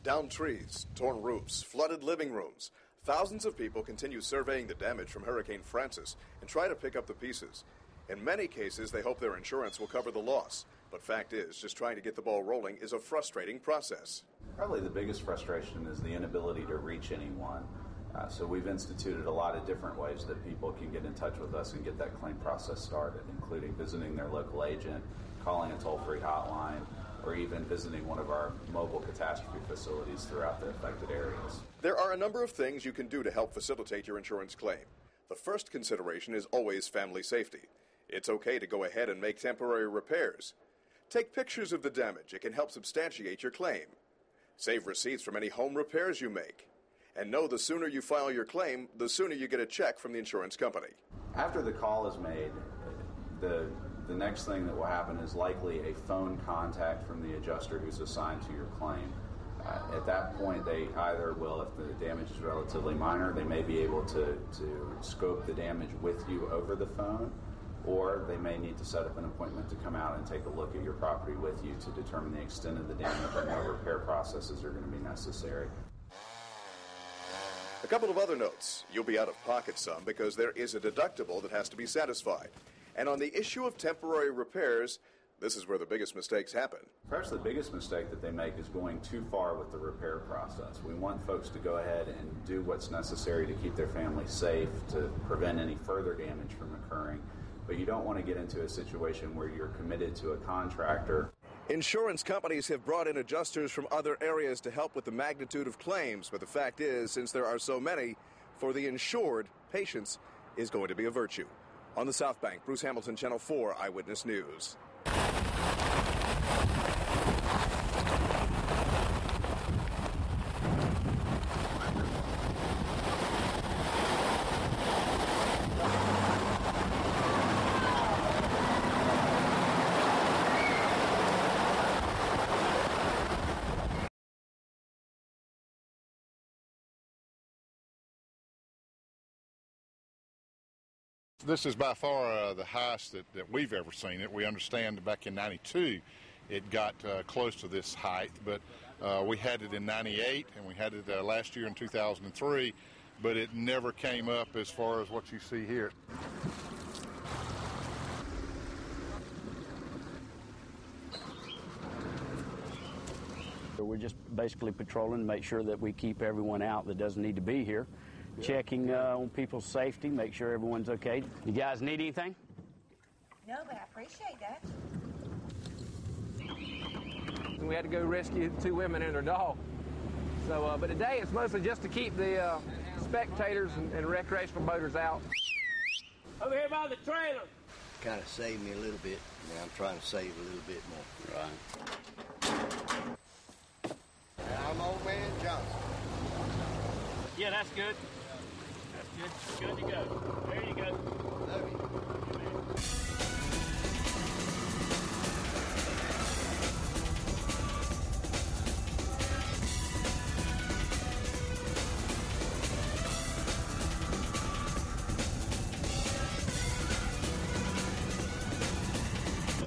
Downed trees, torn roofs, flooded living rooms. Thousands of people continue surveying the damage from Hurricane Francis and try to pick up the pieces. In many cases, they hope their insurance will cover the loss. But fact is, just trying to get the ball rolling is a frustrating process. Probably the biggest frustration is the inability to reach anyone. So we've instituted a lot of different ways that people can get in touch with us and get that claim process started, including visiting their local agent, calling a toll-free hotline, or even visiting one of our mobile catastrophe facilities throughout the affected areas. There are a number of things you can do to help facilitate your insurance claim. The first consideration is always family safety. It's okay to go ahead and make temporary repairs. Take pictures of the damage. It can help substantiate your claim. Save receipts from any home repairs you make. And know the sooner you file your claim, the sooner you get a check from the insurance company. After the call is made, the next thing that will happen is likely a phone contact from the adjuster who's assigned to your claim. At that point, they either will, if the damage is relatively minor, they may be able to scope the damage with you over the phone, or they may need to set up an appointment to come out and take a look at your property with you to determine the extent of the damage and what repair processes are going to be necessary. A couple of other notes. You'll be out of pocket some because there is a deductible that has to be satisfied. And on the issue of temporary repairs, this is where the biggest mistakes happen. Perhaps the biggest mistake that they make is going too far with the repair process. We want folks to go ahead and do what's necessary to keep their family safe, to prevent any further damage from occurring. But you don't want to get into a situation where you're committed to a contractor. Insurance companies have brought in adjusters from other areas to help with the magnitude of claims, but the fact is, since there are so many, for the insured, patience is going to be a virtue. On the South Bank, Bruce Hamilton, Channel 4 Eyewitness News. This is by far the highest that we've ever seen it. We understand that back in 92 it got close to this height, but we had it in 98 and we had it last year in 2003, but it never came up as far as what you see here. We're just basically patrolling to make sure that we keep everyone out that doesn't need to be here. Checking on people's safety, make sure everyone's okay. You guys need anything? No, but I appreciate that. We had to go rescue 2 women and their dog. So, but today it's mostly just to keep the spectators and recreational boaters out. Over here by the trailer. Kind of saved me a little bit. Now I'm trying to save a little bit more. Right. I'm Old Man Johnson. Yeah, that's good. That's good. Good to go. There you go. Love you.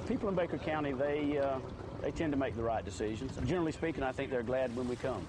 People in Baker County, they tend to make the right decisions. Generally speaking, I think they're glad when we come.